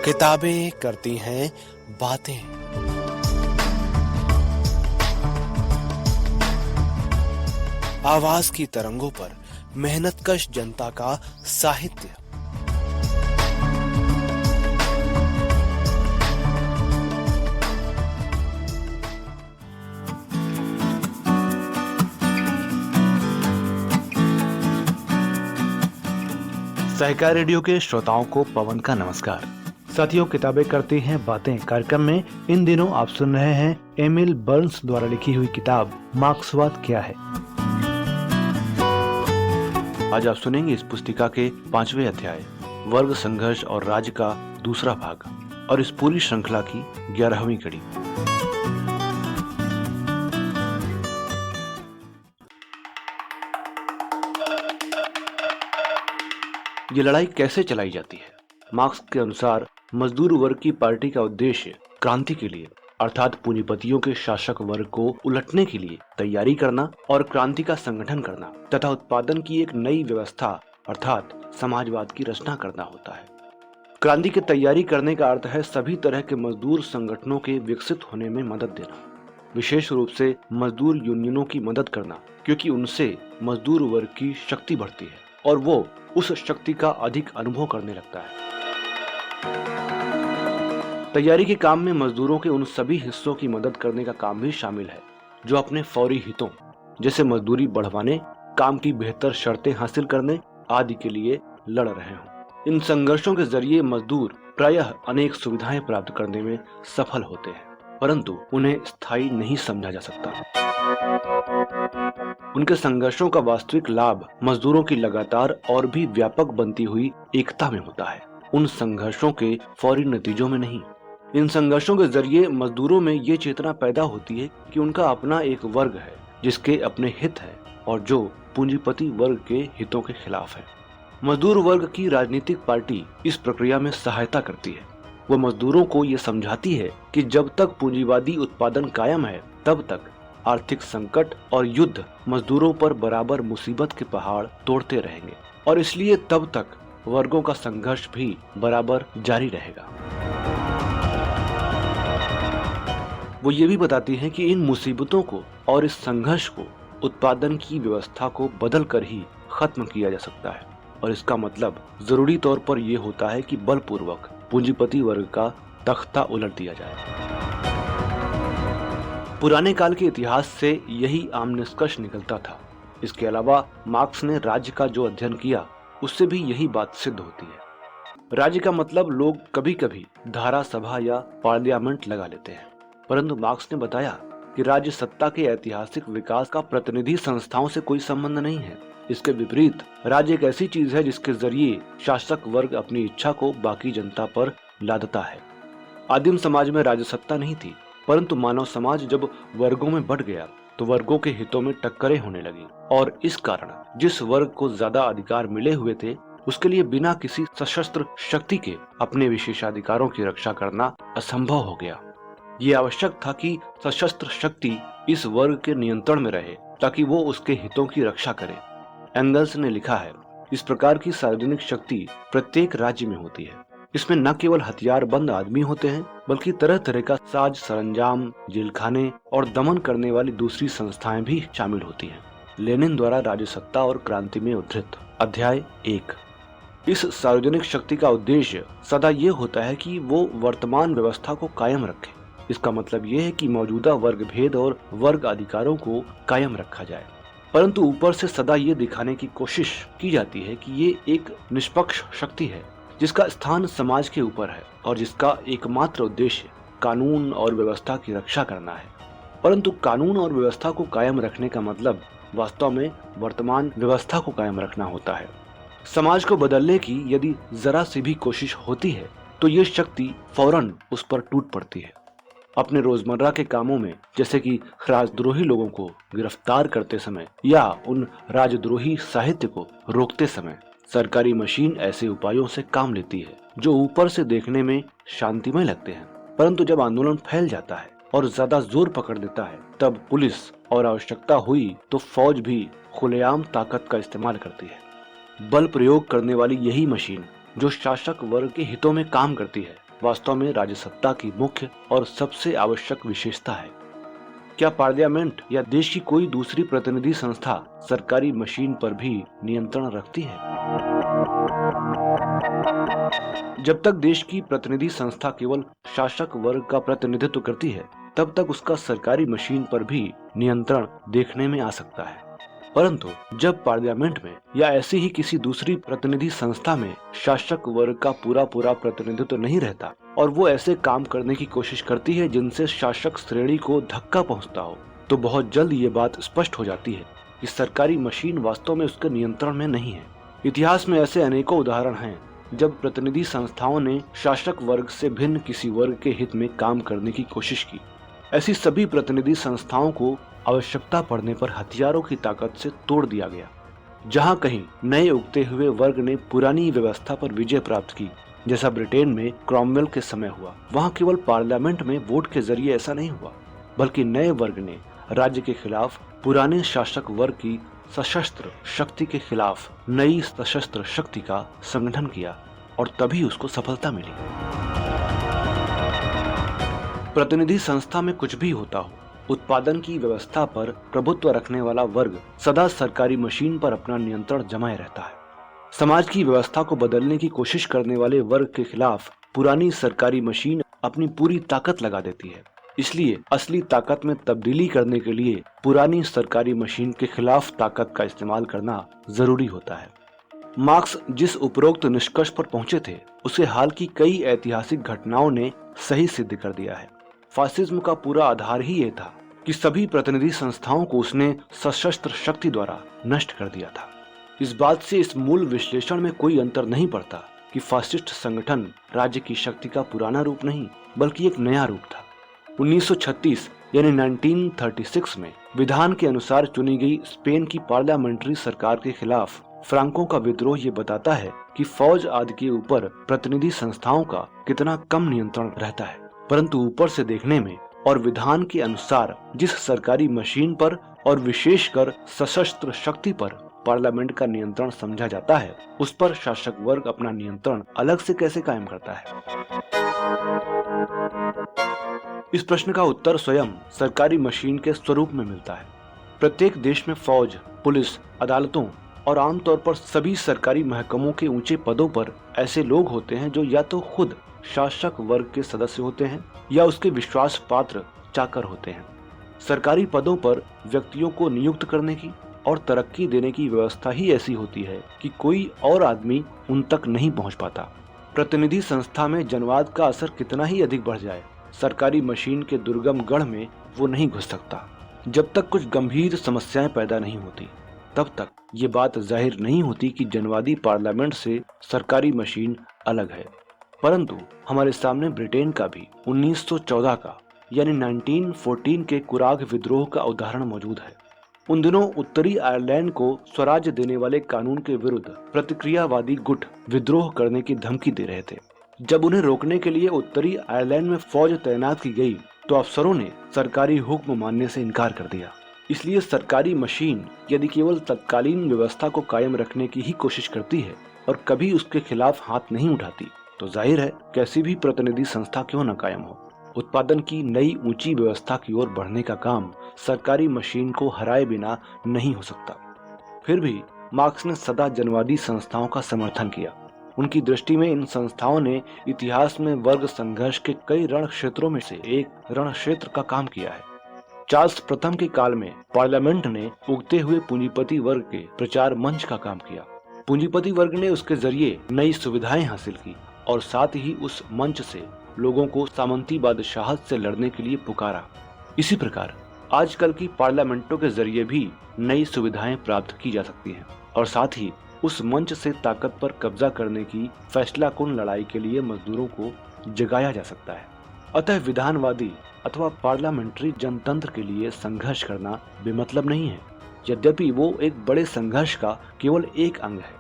किताबें करती हैं बातें। आवाज की तरंगों पर मेहनतकश जनता का साहित्य। सहकार रेडियो के श्रोताओं को पवन का नमस्कार। साथियों, किताबें करती हैं बातें कार्यक्रम में इन दिनों आप सुन रहे हैं एमिल बर्न्स द्वारा लिखी हुई किताब मार्क्सवाद क्या है। आज आप सुनेंगे इस पुस्तिका के 5वें अध्याय वर्ग संघर्ष और राज्य का दूसरा भाग और इस पूरी श्रृंखला की 11वीं कड़ी। ये लड़ाई कैसे चलाई जाती है? मार्क्स के अनुसार मजदूर वर्ग की पार्टी का उद्देश्य क्रांति के लिए अर्थात पूंजीपतियों के शासक वर्ग को उलटने के लिए तैयारी करना और क्रांति का संगठन करना तथा उत्पादन की एक नई व्यवस्था अर्थात समाजवाद की रचना करना होता है। क्रांति की तैयारी करने का अर्थ है सभी तरह के मजदूर संगठनों के विकसित होने में मदद देना, विशेष रूप से मजदूर यूनियनों की मदद करना, क्योंकि उनसे मजदूर वर्ग की शक्ति बढ़ती है और वो उस शक्ति का अधिक अनुभव करने लगता है। तैयारी के काम में मजदूरों के उन सभी हिस्सों की मदद करने का काम भी शामिल है जो अपने फौरी हितों जैसे मजदूरी बढ़वाने, काम की बेहतर शर्तें हासिल करने आदि के लिए लड़ रहे हों। इन संघर्षों के जरिए मजदूर प्रायः अनेक सुविधाएं प्राप्त करने में सफल होते हैं, परंतु उन्हें स्थायी नहीं समझा जा सकता। उनके संघर्षों का वास्तविक लाभ मजदूरों की लगातार और भी व्यापक बनती हुई एकता में होता है, उन संघर्षों के फौरी नतीजों में नहीं। इन संघर्षों के जरिए मजदूरों में ये चेतना पैदा होती है कि उनका अपना एक वर्ग है जिसके अपने हित है और जो पूंजीपति वर्ग के हितों के खिलाफ है। मजदूर वर्ग की राजनीतिक पार्टी इस प्रक्रिया में सहायता करती है। वो मजदूरों को ये समझाती है कि जब तक पूंजीवादी उत्पादन कायम है तब तक आर्थिक संकट और युद्ध मजदूरों पर बराबर मुसीबत के पहाड़ तोड़ते रहेंगे और इसलिए तब तक वर्गों का संघर्ष भी बराबर जारी रहेगा। वो ये भी बताती हैं कि इन मुसीबतों को और इस संघर्ष को उत्पादन की व्यवस्था को बदल कर ही खत्म किया जा सकता है और इसका मतलब जरूरी तौर पर यह होता है कि बलपूर्वक पूंजीपति वर्ग का तख्ता उलट दिया जाए। पुराने काल के इतिहास से यही आम निष्कर्ष निकलता था। इसके अलावा मार्क्स ने राज्य का जो अध्ययन किया उससे भी यही बात सिद्ध होती है। राज्य का मतलब लोग कभी कभी धारा सभा या पार्लियामेंट लगा लेते हैं, परंतु मार्क्स ने बताया कि राज्य सत्ता के ऐतिहासिक विकास का प्रतिनिधि संस्थाओं से कोई संबंध नहीं है। इसके विपरीत राज्य एक ऐसी चीज है जिसके जरिए शासक वर्ग अपनी इच्छा को बाकी जनता पर लादता है। आदिम समाज में राज्य सत्ता नहीं थी, परंतु मानव समाज जब वर्गों में बढ़ गया तो वर्गों के हितों में टक्करें होने लगी और इस कारण जिस वर्ग को ज्यादा अधिकार मिले हुए थे उसके लिए बिना किसी सशस्त्र शक्ति के अपने विशेषाधिकारों की रक्षा करना असंभव हो गया। ये आवश्यक था कि सशस्त्र शक्ति इस वर्ग के नियंत्रण में रहे ताकि वो उसके हितों की रक्षा करे। एंगल्स ने लिखा है, इस प्रकार की सार्वजनिक शक्ति प्रत्येक राज्य में होती है। इसमें न केवल हथियारबंद आदमी होते हैं बल्कि तरह तरह का साज सरंजाम, जेलखाने और दमन करने वाली दूसरी संस्थाएं भी शामिल होती हैं। लेनिन द्वारा राज्य सत्ता और क्रांति में उद्धृत अध्याय 1। इस सार्वजनिक शक्ति का उद्देश्य सदा ये होता है कि वो वर्तमान व्यवस्था को कायम रखे। इसका मतलब ये है कि मौजूदा वर्ग भेद और वर्ग अधिकारों को कायम रखा जाए, परंतु ऊपर से सदा ये दिखाने की कोशिश की जाती है कि ये एक निष्पक्ष शक्ति है जिसका स्थान समाज के ऊपर है और जिसका एकमात्र उद्देश्य कानून और व्यवस्था की रक्षा करना है। परंतु कानून और व्यवस्था को कायम रखने का मतलब वास्तव में वर्तमान व्यवस्था को कायम रखना होता है। समाज को बदलने की यदि जरा सी भी कोशिश होती है तो ये शक्ति फौरन उस पर टूट पड़ती है। अपने रोजमर्रा के कामों में जैसे कि राजद्रोही लोगों को गिरफ्तार करते समय या उन राजद्रोही साहित्य को रोकते समय सरकारी मशीन ऐसे उपायों से काम लेती है जो ऊपर से देखने में शांतिमय लगते हैं, परंतु जब आंदोलन फैल जाता है और ज्यादा जोर पकड़ लेता है तब पुलिस और आवश्यकता हुई तो फौज भी खुलेआम ताकत का इस्तेमाल करती है। बल प्रयोग करने वाली यही मशीन जो शासक वर्ग के हितों में काम करती है वास्तव में राजसत्ता की मुख्य और सबसे आवश्यक विशेषता है। क्या पार्लियामेंट या देश की कोई दूसरी प्रतिनिधि संस्था सरकारी मशीन पर भी नियंत्रण रखती है? जब तक देश की प्रतिनिधि संस्था केवल शासक वर्ग का प्रतिनिधित्व करती है, तब तक उसका सरकारी मशीन पर भी नियंत्रण देखने में आ सकता है। परंतु जब पार्लियामेंट में या ऐसी ही किसी दूसरी प्रतिनिधि संस्था में शासक वर्ग का पूरा प्रतिनिधित्व नहीं रहता और वो ऐसे काम करने की कोशिश करती है जिनसे शासक श्रेणी को धक्का पहुंचता हो, तो बहुत जल्द ये बात स्पष्ट हो जाती है कि सरकारी मशीन वास्तव में उसके नियंत्रण में नहीं है। इतिहास में ऐसे अनेकों उदाहरण हैं जब प्रतिनिधि संस्थाओं ने शासक वर्ग से भिन्न किसी वर्ग के हित में काम करने की कोशिश की। ऐसी सभी प्रतिनिधि संस्थाओं को आवश्यकता पड़ने पर हथियारों की ताकत से तोड़ दिया गया। जहां कहीं नए उगते हुए वर्ग ने पुरानी व्यवस्था पर विजय प्राप्त की, जैसा ब्रिटेन में क्रॉमवेल के समय हुआ, वहां केवल पार्लियामेंट में वोट के जरिए ऐसा नहीं हुआ, बल्कि नए वर्ग ने राज्य के खिलाफ पुराने शासक वर्ग की सशस्त्र शक्ति के खिलाफ नई सशस्त्र शक्ति का संगठन किया और तभी उसको सफलता मिली। प्रतिनिधि संस्था में कुछ भी होता हो, उत्पादन की व्यवस्था पर प्रभुत्व रखने वाला वर्ग सदा सरकारी मशीन पर अपना नियंत्रण जमाए रहता है। समाज की व्यवस्था को बदलने की कोशिश करने वाले वर्ग के खिलाफ पुरानी सरकारी मशीन अपनी पूरी ताकत लगा देती है। इसलिए असली ताकत में तब्दीली करने के लिए पुरानी सरकारी मशीन के खिलाफ ताकत का इस्तेमाल करना जरूरी होता है। मार्क्स जिस उपरोक्त निष्कर्ष पर पहुंचे थे, उसे हाल की कई ऐतिहासिक घटनाओं ने सही सिद्ध कर दिया है। फासिज्म का पूरा आधार ही ये था कि सभी प्रतिनिधि संस्थाओं को उसने सशस्त्र शक्ति द्वारा नष्ट कर दिया था। इस बात से इस मूल विश्लेषण में कोई अंतर नहीं पड़ता कि फासिस्ट संगठन राज्य की शक्ति का पुराना रूप नहीं, बल्कि एक नया रूप था। 1936 यानी 1936 में विधान के अनुसार चुनी गई स्पेन की पार्लियामेंट्री सरकार के खिलाफ फ्रांको का विद्रोह ये बताता है कि फौज आदि के ऊपर प्रतिनिधि संस्थाओं का कितना कम नियंत्रण रहता है। परंतु ऊपर से देखने में और विधान के अनुसार जिस सरकारी मशीन पर और विशेषकर सशस्त्र शक्ति पर पार्लियामेंट का नियंत्रण समझा जाता है, उस पर शासक वर्ग अपना नियंत्रण अलग से कैसे कायम करता है? इस प्रश्न का उत्तर स्वयं सरकारी मशीन के स्वरूप में मिलता है। प्रत्येक देश में फौज, पुलिस, अदालतों और आमतौर पर सभी सरकारी महकमों के ऊंचे पदों पर ऐसे लोग होते हैं जो या तो खुद शासक वर्ग के सदस्य होते हैं या उसके विश्वास पात्र चाकर होते हैं। सरकारी पदों पर व्यक्तियों को नियुक्त करने की और तरक्की देने की व्यवस्था ही ऐसी होती है कि कोई और आदमी उन तक नहीं पहुंच पाता। प्रतिनिधि संस्था में जनवाद का असर कितना ही अधिक बढ़ जाए, सरकारी मशीन के दुर्गम गढ़ में वो नहीं घुस सकता। जब तक कुछ गंभीर समस्याएं पैदा नहीं होती, तब तक ये बात जाहिर नहीं होती कि जनवादी पार्लियामेंट से सरकारी मशीन अलग है। परंतु हमारे सामने ब्रिटेन का भी 1914 का यानी 1914 के कुराग विद्रोह का उदाहरण मौजूद है। उन दिनों उत्तरी आयरलैंड को स्वराज्य देने वाले कानून के विरुद्ध प्रतिक्रियावादी गुट विद्रोह करने की धमकी दे रहे थे। जब उन्हें रोकने के लिए उत्तरी आयरलैंड में फौज तैनात की गई, तो अफसरों ने सरकारी हुक्म मानने से इनकार कर दिया। इसलिए सरकारी मशीन यदि केवल तत्कालीन व्यवस्था को कायम रखने की ही कोशिश करती है और कभी उसके खिलाफ हाथ नहीं उठाती, तो जाहिर है कैसी भी प्रतिनिधि संस्था क्यों न कायम हो, उत्पादन की नई ऊंची व्यवस्था की ओर बढ़ने का काम सरकारी मशीन को हराए बिना नहीं हो सकता। फिर भी मार्क्स ने सदा जनवादी संस्थाओं का समर्थन किया। उनकी दृष्टि में इन संस्थाओं ने इतिहास में वर्ग संघर्ष के कई रण क्षेत्रों में से एक रण क्षेत्र का काम किया है। चार्ल्स प्रथम के काल में पार्लियामेंट ने उगते हुए पूंजीपति वर्ग के प्रचार मंच का काम किया। पूंजीपति वर्ग ने उसके जरिए नई सुविधाएं हासिल की और साथ ही उस मंच से लोगों को सामंती बादशाहत से लड़ने के लिए पुकारा। इसी प्रकार आजकल की पार्लियामेंटों के जरिए भी नई सुविधाएं प्राप्त की जा सकती हैं और साथ ही उस मंच से ताकत पर कब्जा करने की फैसलाकुन लड़ाई के लिए मजदूरों को जगाया जा सकता है। अतः विधानवादी अथवा पार्लियामेंट्री जनतंत्र के लिए संघर्ष करना बेमतलब नहीं है, यद्यपि वो एक बड़े संघर्ष का केवल एक अंग है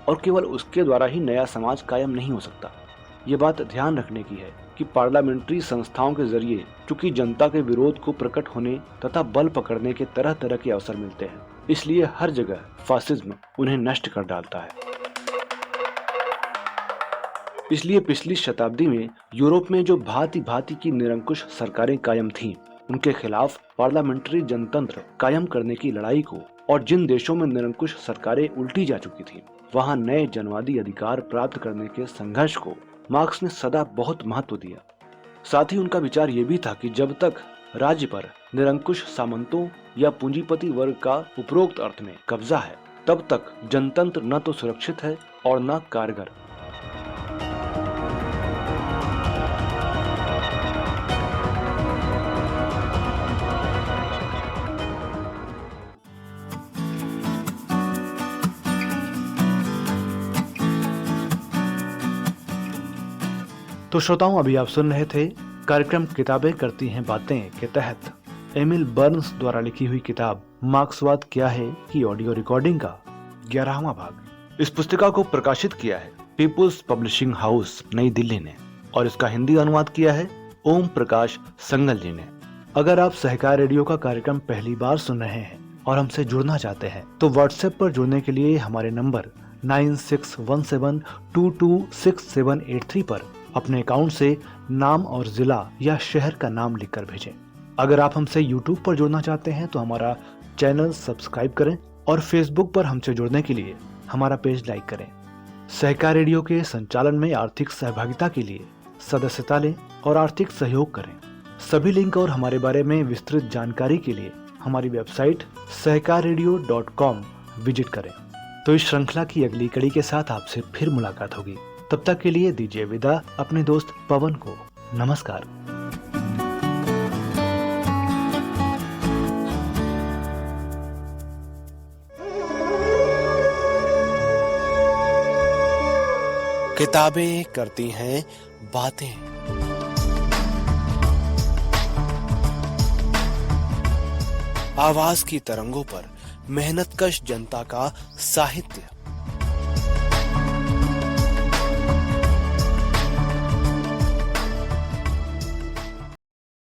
और केवल उसके द्वारा ही नया समाज कायम नहीं हो सकता। ये बात ध्यान रखने की है कि पार्लियामेंट्री संस्थाओं के जरिए चूंकि जनता के विरोध को प्रकट होने तथा बल पकड़ने के तरह तरह के अवसर मिलते हैं, इसलिए हर जगह फासिज्म उन्हें नष्ट कर डालता है। इसलिए पिछली शताब्दी में यूरोप में जो भांति भांति की निरंकुश सरकारें कायम थीं, उनके खिलाफ पार्लियामेंट्री जनतंत्र कायम करने की लड़ाई को और जिन देशों में निरंकुश सरकारें उल्टी जा चुकी थीं, वहां नए जनवादी अधिकार प्राप्त करने के संघर्ष को मार्क्स ने सदा बहुत महत्व दिया। साथ ही उनका विचार ये भी था कि जब तक राज्य पर निरंकुश सामंतों या पूंजीपति वर्ग का उपरोक्त अर्थ में कब्जा है, तब तक जनतंत्र न तो सुरक्षित है और न कारगर। तो श्रोताओं, अभी आप सुन रहे थे कार्यक्रम किताबें करती हैं बातें के तहत एमिल बर्न्स द्वारा लिखी हुई किताब मार्क्सवाद क्या है की ऑडियो रिकॉर्डिंग का 11वां भाग। इस पुस्तिका को प्रकाशित किया है पीपुल्स पब्लिशिंग हाउस नई दिल्ली ने और इसका हिंदी अनुवाद किया है ओम प्रकाश संगल जी ने। अगर आप सहकार रेडियो का कार्यक्रम पहली बार सुन रहे हैं और हमसे जुड़ना चाहते हैं तो व्हाट्सएप पर जुड़ने के लिए हमारे नंबर 9617226783 पर अपने अकाउंट से नाम और जिला या शहर का नाम लिखकर भेजें। अगर आप हमसे यूट्यूब पर जुड़ना चाहते हैं तो हमारा चैनल सब्सक्राइब करें और फेसबुक पर हमसे जुड़ने के लिए हमारा पेज लाइक करें। सहकार रेडियो के संचालन में आर्थिक सहभागिता के लिए सदस्यता लें और आर्थिक सहयोग करें। सभी लिंक और हमारे बारे में विस्तृत जानकारी के लिए हमारी वेबसाइट सहकाररेडियो.com विजिट करें। तो इस श्रृंखला की अगली कड़ी के साथ आपसे फिर मुलाकात होगी। तब तक के लिए दीजिए विदा अपने दोस्त पवन को। नमस्कार। किताबें करती हैं बातें। आवाज की तरंगों पर मेहनतकश जनता का साहित्य।